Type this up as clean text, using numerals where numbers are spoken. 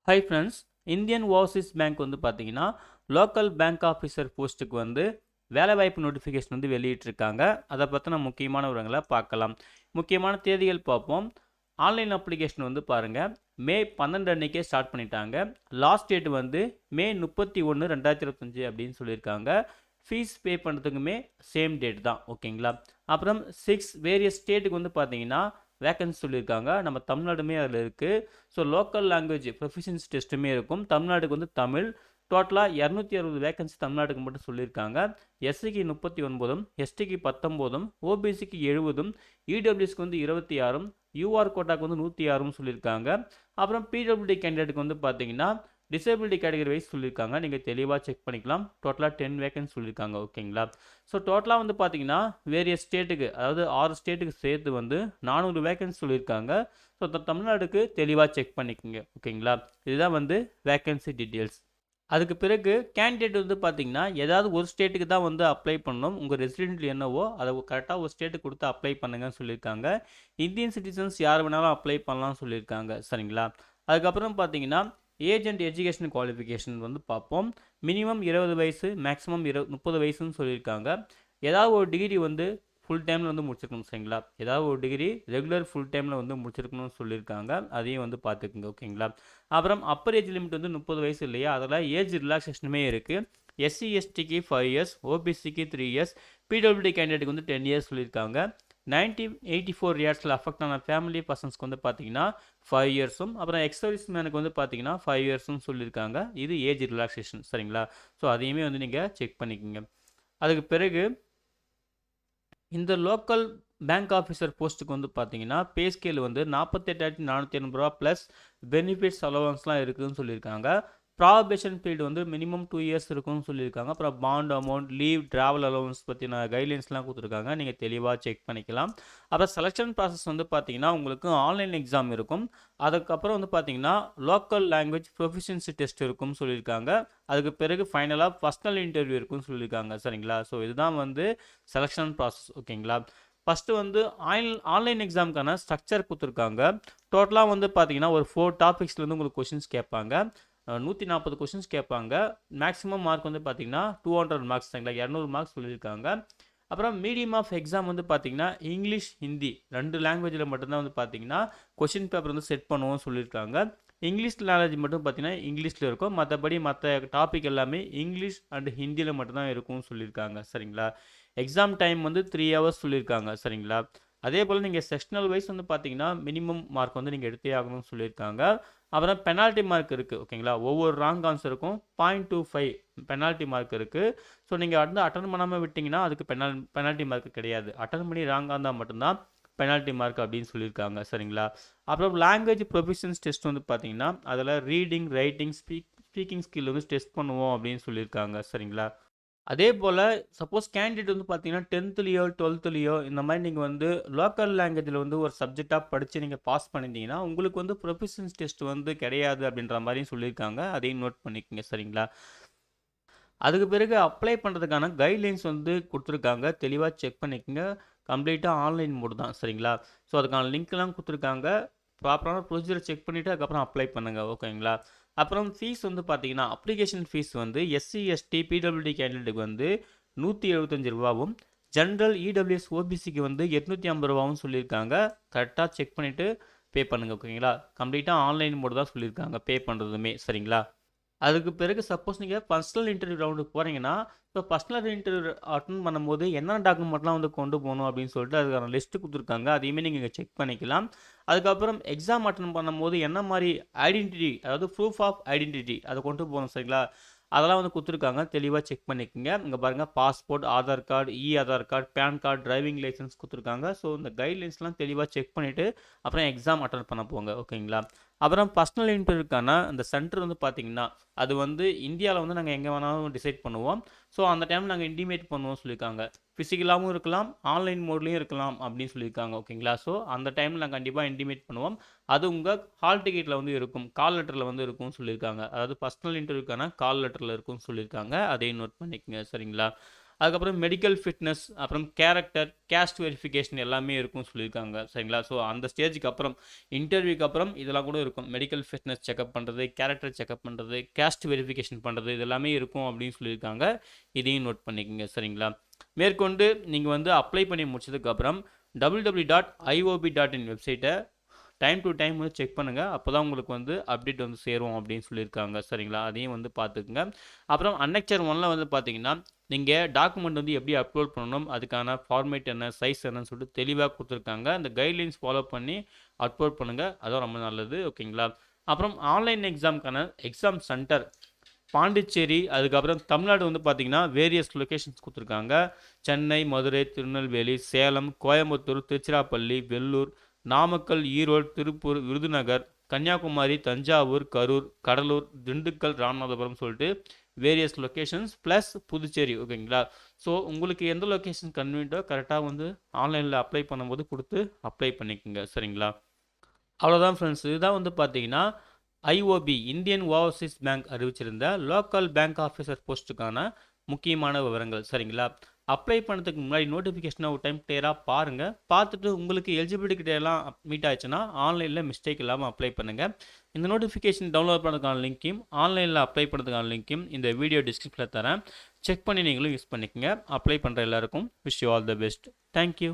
Hi friends, Indian overseas bank வந்து பார்த்தீங்கன்னா, local bank officer போஸ்ட்டுக்கு வந்து வேலைவாய்ப்பு நோட்டிஃபிகேஷன் வந்து வெளியிட்டிருக்காங்க. அதை பற்றின முக்கியமான விவரங்களை பார்க்கலாம். முக்கியமான தேதிகள் பார்ப்போம். ஆன்லைன் அப்ளிகேஷன் வந்து பாருங்கள், மே 12 அன்னைக்கே ஸ்டார்ட் பண்ணிட்டாங்க. லாஸ்ட் டேட் வந்து மே 31 2025 அப்படின்னு சொல்லியிருக்காங்க. ஃபீஸ் பே பண்ணுறதுக்குமே சேம் டேட் தான். ஓகேங்களா. அப்புறம் 6 வேரியஸ் ஸ்டேட்டுக்கு வந்து பார்த்தீங்கன்னா வேக்கன்சி சொல்லியிருக்காங்க. நம்ம தமிழ்நாடுமே அதில் இருக்குது. ஸோ லோக்கல் லாங்குவேஜ் ப்ரொஃபிஷியன்சி டெஸ்ட்டுமே இருக்கும். தமிழ்நாடுக்கு வந்து தமிழ். டோட்டலாக 260 வேகன்சி தமிழ்நாட்டுக்கு மட்டும் சொல்லியிருக்காங்க. எஸ்சிக்கு 39, எஸ்டிக்கு 19, ஓபிசிக்கு 70, இடபிள்யூஎஸ்க்கு வந்து 26, யூஆர் கோட்டாக்கு வந்து 106 சொல்லியிருக்காங்க. அப்புறம் பிடபிள்யூடி கேண்டிடேட்டுக்கு வந்து பார்த்தீங்கன்னா டிசேபிலிட்டி கேட்டகரி வைஸ் சொல்லியிருக்காங்க. நீங்கள் தெளிவாக செக் பண்ணிக்கலாம். டோட்டலாக 10 வேகன்சி சொல்லியிருக்காங்க. ஓகேங்களா. ஸோ டோட்டலாக வந்து பார்த்தீங்கன்னா வேரியஸ் ஸ்டேட்டுக்கு, அதாவது 6 ஸ்டேட்டுக்கு சேர்த்து வந்து 400 வேகன்சி சொல்லியிருக்காங்க. ஸோ தமிழ்நாடுக்கு தெளிவாக செக் பண்ணிக்கோங்க. ஓகேங்களா. இதுதான் வந்து வேகன்சி டீட்டெயில்ஸ். அதுக்கு பிறகு கேண்டிடேட் வந்து பார்த்தீங்கன்னா ஏதாவது ஒரு ஸ்டேட்டுக்கு தான் வந்து அப்ளை பண்ணணும். உங்கள் ரெசிடென்ட் என்னவோ அதை கரெக்டாக ஒரு ஸ்டேட்டுக்கு கொடுத்து அப்ளை பண்ணுங்கன்னு சொல்லியிருக்காங்க. இந்தியன் சிட்டிசன்ஸ் யார் வேணாலும் அப்ளை பண்ணலாம்னு சொல்லியிருக்காங்க. சரிங்களா. அதுக்கப்புறம் பார்த்தீங்கன்னா ஏஜ் அண்ட் எஜுகேஷன் குவாலிஃபிகேஷன் வந்து பார்ப்போம். மினிமம் 20 வயசு, மேக்ஸிமம் 30 வயசுன்னு சொல்லியிருக்காங்க. ஏதாவது ஒரு டிகிரி வந்து ஃபுல் டைமில் வந்து முடிச்சிருக்கணும். சரிங்களா. ஏதாவது ஒரு டிகிரி ரெகுலர் ஃபுல் டைமில் வந்து முடிச்சிருக்கணும்னு சொல்லியிருக்காங்க. அதையும் வந்து பார்த்துக்குங்க. ஓகேங்களா. அப்புறம் அப்பர் ஏஜ் லிமிட் வந்து 30 வயசு இல்லையா, அதில் ஏஜ் ரிலாக்ஸேஷனுமே இருக்குது. எஸ்சி எஸ்டிக்கு 5 இயர்ஸ், ஓபிசிக்கு 3 இயர்ஸ், பிடபிள்யூடி கேண்டிடேட்டுக்கு வந்து 10 இயர்ஸ் சொல்லியிருக்காங்க. 1984 இயர்ஸில் அஃபெக்ட் ஆன ஃபேமிலி பர்சன்ஸ்க்கு வந்து பார்த்தீங்கன்னா 5 இயர்ஸும், அப்புறம் எக்ஸர்வீஸ் மேனுக்கு வந்து பார்த்தீங்கன்னா 5 இயர்ஸும் சொல்லியிருக்காங்க. இது ஏஜ் ரிலாக்ஸேஷன். சரிங்களா. ஸோ அதையுமே வந்து நீங்கள் செக் பண்ணிக்கோங்க. அதுக்கு பிறகு இந்த லோக்கல் பேங்க் ஆஃபீஸர் போஸ்ட்டுக்கு வந்து பார்த்தீங்கன்னா பே ஸ்கேல் வந்து 48,480 ரூபா ப்ளஸ் பெனிஃபிட்ஸ் அலவன்ஸ்லாம் இருக்குதுன்னு சொல்லியிருக்காங்க. ப்ராபேஷன் பீரியட் வந்து மினிமம் 2 இயர்ஸ் இருக்குன்னு சொல்லியிருக்காங்க. அப்புறம் bond amount, leave, travel allowance பற்றின கைட்லைன்ஸ்லாம் கொடுத்துருக்காங்க. நீங்கள் தெளிவாக செக் பண்ணிக்கலாம். அப்புறம் செலெக்ஷன் ப்ராசஸ் வந்து பார்த்தீங்கன்னா உங்களுக்கு ஆன்லைன் எக்ஸாம் இருக்கும். அதுக்கப்புறம் வந்து பார்த்தீங்கன்னா லோக்கல் லாங்குவேஜ் ப்ரொஃபிஷியன்சி டெஸ்ட் இருக்கும்னு சொல்லியிருக்காங்க. அதுக்கு பிறகு ஃபைனலாக பர்சனல் இன்டர்வியூ இருக்குன்னு சொல்லியிருக்காங்க. சரிங்களா. ஸோ இதுதான் வந்து செலெக்ஷன் ப்ராசஸ். ஓகேங்களா. ஃபஸ்ட்டு வந்து ஆன்லைன் எக்ஸாமுக்கான ஸ்ட்ரக்சர் கொடுத்துருக்காங்க. டோட்டலாக வந்து பார்த்தீங்கன்னா ஒரு 4 டாபிக்ஸ்லேருந்து உங்களுக்கு கொஷின்ஸ் கேட்பாங்க. 140 கொஷின்ஸ் கேட்பாங்க. மேக்ஸிமம் மார்க் வந்து பார்த்தீங்கன்னா 200 மார்க்ஸ். சரிங்களா. 200 மார்க்ஸ் சொல்லியிருக்காங்க. அப்புறம் மீடியம் ஆஃப் எக்ஸாம் வந்து பார்த்தீங்கன்னா இங்கிலீஷ், ஹிந்தி 2 லாங்குவேஜில் மட்டும்தான் வந்து பார்த்தீங்கன்னா கொஷின் பேப்பர் வந்து செட் பண்ணுவோம் சொல்லியிருக்காங்க. இங்கிலீஷ் நாலேஜ் மட்டும் பார்த்தீங்கன்னா இங்கிலீஷில் இருக்கும். மற்றபடி மற்ற டாபிக் எல்லாமே இங்கிலீஷ் அண்ட் ஹிந்தியில் மட்டும்தான் இருக்கும்னு சொல்லியிருக்காங்க. சரிங்களா. எக்ஸாம் டைம் வந்து 3 ஹவர்ஸ் சொல்லியிருக்காங்க. சரிங்களா. அதே போல் நீங்கள் செக்ஷனல் வைஸ் வந்து பார்த்தீங்கன்னா மினிமம் மார்க் வந்து நீங்கள் எடுத்தே ஆகணும்னு சொல்லியிருக்காங்க. அப்புறம் பெனால்ட்டி மார்க் இருக்குது. ஓகேங்களா. ஒவ்வொரு ராங் ஆன்சருக்கும் 0.25 பெனால்ட்டி மார்க் இருக்குது. ஸோ நீங்கள் வந்து அட்டன் பண்ணாமல் விட்டிங்கன்னா அதுக்கு பெனால்ட்டி மார்க் கிடையாது. அட்டன் பண்ணி ராங்காக இருந்தால் மட்டும்தான் பெனால்ட்டி மார்க் அப்படின்னு சொல்லியிருக்காங்க. சரிங்களா. அப்புறம் லாங்குவேஜ் ப்ரொஃபிஷியன்ஸ் டெஸ்ட் வந்து பார்த்தீங்கன்னா அதில் ரீடிங், ரைட்டிங், ஸ்பீக்கிங் ஸ்கில் வந்து டெஸ்ட் பண்ணுவோம் அப்படின்னு சொல்லியிருக்காங்க. சரிங்களா. அதே போல் சப்போஸ் கேண்டிடேட் வந்து பார்த்தீங்கன்னா 10த்லேயோ 12த்லேயோ இந்த மாதிரி நீங்கள் வந்து லோக்கல் லாங்குவேஜில் வந்து ஒரு சப்ஜெக்டாக படித்து நீங்கள் பாஸ் பண்ணியிருந்தீங்கன்னா உங்களுக்கு வந்து ப்ரொஃபிஷியன்ஸ் டெஸ்ட் வந்து கிடையாது அப்படின்ற மாதிரியும் சொல்லியிருக்காங்க. அதையும் நோட் பண்ணிக்கோங்க. சரிங்களா. அதுக்கு பிறகு அப்ளை பண்ணுறதுக்கான கைட்லைன்ஸ் வந்து கொடுத்துருக்காங்க. தெளிவாக செக் பண்ணிக்கோங்க. கம்ப்ளீட்டாக ஆன்லைன் மோடு தான். சரிங்களா. ஸோ அதுக்கான லிங்க்லாம் கொடுத்துருக்காங்க. ப்ராப்பரான ப்ரொசீஜரை செக் பண்ணிவிட்டு அதுக்கப்புறம் அப்ளை பண்ணுங்கள். ஓகேங்களா. அப்புறம் ஃபீஸ் வந்து பார்த்தீங்கன்னா அப்ளிகேஷன் ஃபீஸ் வந்து எஸ்சி எஸ்டி பிடபிள்யூடி கேண்டிடேட்டுக்கு வந்து 175 ரூபாவும், ஜென்ரல் இடபிள்யூஎஸ் ஓபிசிக்கு வந்து 850 ரூபாவும் சொல்லியிருக்காங்க. கரெக்டாக செக் பண்ணிவிட்டு பே பண்ணுங்கள். ஓகேங்களா. கம்ப்ளீட்டாக ஆன்லைன் மோடு தான் சொல்லியிருக்காங்க பே பண்ணுறதுமே. சரிங்களா. அதுக்கு பிறகு சப்போஸ் நீங்கள் பர்சனல் இன்டர்வியூ ரவுண்டுக்கு போகிறீங்கன்னா, இப்போ பர்சனல் இன்டர்வியூ அட்டெண்ட் பண்ணும்போது என்னென்ன டாக்குமெண்ட்லாம் வந்து கொண்டு போகணும் அப்படின்னு சொல்லிட்டு அதுக்கான லிஸ்ட்டு கொடுத்துருக்காங்க. அதையுமே நீங்கள் இங்கே செக் பண்ணிக்கலாம். அதுக்கப்புறம் எக்ஸாம் அட்டெண்ட் பண்ணும்போது என்ன மாதிரி ஐடென்டிட்டி, அதாவது ப்ரூஃப் ஆஃப் ஐடென்டிட்டி அதை கொண்டு போகணும். சரிங்களா. அதெல்லாம் வந்து கொடுத்துருக்காங்க. தெளிவாக செக் பண்ணிக்கோங்க. இங்கே பாருங்கள், passport, Aadhaar card, Aadhaar card, PAN card, driving licence கொடுத்துருக்காங்க. ஸோ இந்த கைட்லைன்ஸ்லாம் தெளிவாக செக் பண்ணிவிட்டு அப்புறம் எக்ஸாம் அட்டெண்ட் பண்ண போங்க. ஓகேங்களா. அப்புறம் பர்சனல் இன்டர்வியூக்கான அந்த சென்டர் வந்து பார்த்தீங்கன்னா அது வந்து இந்தியாவில் வந்து நாங்கள் எங்கே வேணாலும் டிசைட் பண்ணுவோம். ஸோ அந்த டைம் நாங்கள் இன்டிமேட் பண்ணுவோம் சொல்லியிருக்காங்க. ஃபிசிக்கலாகவும் இருக்கலாம், ஆன்லைன் மோட்லேயும் இருக்கலாம் அப்படின்னு சொல்லியிருக்காங்க. ஓகேங்களா. ஸோ அந்த டைமில் நாங்கள் கண்டிப்பாக இன்டிமேட் பண்ணுவோம். அது உங்கள் ஹால் டிக்கெட்டில் வந்து இருக்கும், கால் லெட்டரில் வந்து இருக்கும்னு சொல்லியிருக்காங்க. அதாவது பர்சனல் இன்டர்வியூக்கான கால் லெட்டரில் இருக்கும்னு சொல்லியிருக்காங்க. அதையும் நோட் பண்ணிக்கோங்க. சரிங்களா. அதுக்கப்புறம் மெடிக்கல் ஃபிட்னஸ், அப்புறம் கேரக்டர், கேஸ்ட் வெரிஃபிகேஷன் எல்லாமே இருக்கும்னு சொல்லியிருக்காங்க. சரிங்களா? ஸோ அந்த ஸ்டேஜுக்கு அப்புறம் இன்டர்வியூக்கு அப்புறம் இதெல்லாம் கூட இருக்கும். மெடிக்கல் ஃபிட்னஸ் செக்அப் பண்ணுறது, கேரக்டர் செக்அப் பண்ணுறது, கேஸ்ட் வெரிஃபிகேஷன் பண்ணுறது, இது எல்லாமே இருக்கும் அப்படின்னு சொல்லியிருக்காங்க. இதையும் நோட் பண்ணிக்கோங்க. சரிங்களா? மேற்கொண்டு நீங்கள் வந்து அப்ளை பண்ணி முடிச்சதுக்கப்புறம் www.iob.in வெப்சைட்டை டைம் டு டைம் வந்து செக் பண்ணுங்கள். அப்போ தான் உங்களுக்கு வந்து அப்டேட் வந்து சேரும் அப்படின்னு சொல்லியிருக்காங்க. சரிங்களா? அதையும் வந்து பார்த்துக்குங்க. அப்புறம் அன்னெக்சர் 1ல் வந்து பார்த்தீங்கன்னா, நீங்கள் டாக்குமெண்ட் வந்து எப்படி அப்லோட் பண்ணணும், அதுக்கான ஃபார்மேட் என்ன, சைஸ் என்னன்னு சொல்லிட்டு தெளிவாக கொடுத்துருக்காங்க. அந்த கைட்லைன்ஸ் ஃபாலோ பண்ணி அப்லோட் பண்ணுங்கள். அதான் ரொம்ப நல்லது. ஓகேங்களா? அப்புறம் ஆன்லைன் எக்ஸாமுக்கான எக்ஸாம் சென்டர் பாண்டிச்சேரி, அதுக்கப்புறம் தமிழ்நாடு வந்து பார்த்தீங்கன்னா வேரியஸ் லொக்கேஷன்ஸ் கொடுத்துருக்காங்க. சென்னை, மதுரை, திருநெல்வேலி, சேலம், கோயம்புத்தூர், திருச்சிராப்பள்ளி, வெள்ளூர், நாமக்கல், ஈரோடு, திருப்பூர், விருதுநகர், கன்னியாகுமரி, தஞ்சாவூர், கரூர், கடலூர், திண்டுக்கல், ராமநாதபுரம் சொல்லிட்டு வேரியஸ் லொக்கேஷன்ஸ் ப்ளஸ் புதுச்சேரி. ஓகேங்களா? ஸோ உங்களுக்கு எந்த லொக்கேஷன் கன்வீனியன்ட்டோ கரெக்டாக வந்து ஆன்லைனில் அப்ளை பண்ணும்போது கொடுத்து அப்ளை பண்ணிக்கோங்க. சரிங்களா? அவ்வளோதான் ஃப்ரெண்ட்ஸ். இதுதான் வந்து பார்த்தீங்கன்னா ஐஓபி இந்தியன் ஓவர்சீஸ் பேங்க் அறிவிச்சிருந்த லோக்கல் பேங்க் ஆஃபீஸர் போஸ்ட்டுக்கான முக்கியமான விவரங்கள். சரிங்களா? அப்ளை பண்ணதுக்கு முன்னாடி நோட்டிஃபிகேஷனை ஒரு டைம் கிளியராக பாருங்கள். பார்த்துட்டு உங்களுக்கு எலிஜிபிலிட்டி கிட்டேலாம் மீட் ஆயிடுச்சுன்னா ஆன்லைனில் மிஸ்டேக் இல்லாமல் அப்ளை பண்ணுங்கள். இந்த நோட்டிஃபிகேஷன் டவுன்லோட் பண்ணுறதுக்கான லிங்க்கையும் ஆன்லைனில் அப்ளை பண்ணுறதுக்கான லிங்க்கையும் இந்த வீடியோ டிஸ்கிரிப்ஷனில் தரேன். செக் பண்ணி நீங்களும் யூஸ் பண்ணிக்கோங்க. அப்ளை பண்ணுற எல்லாருக்கும் wish you all the best. Thank you.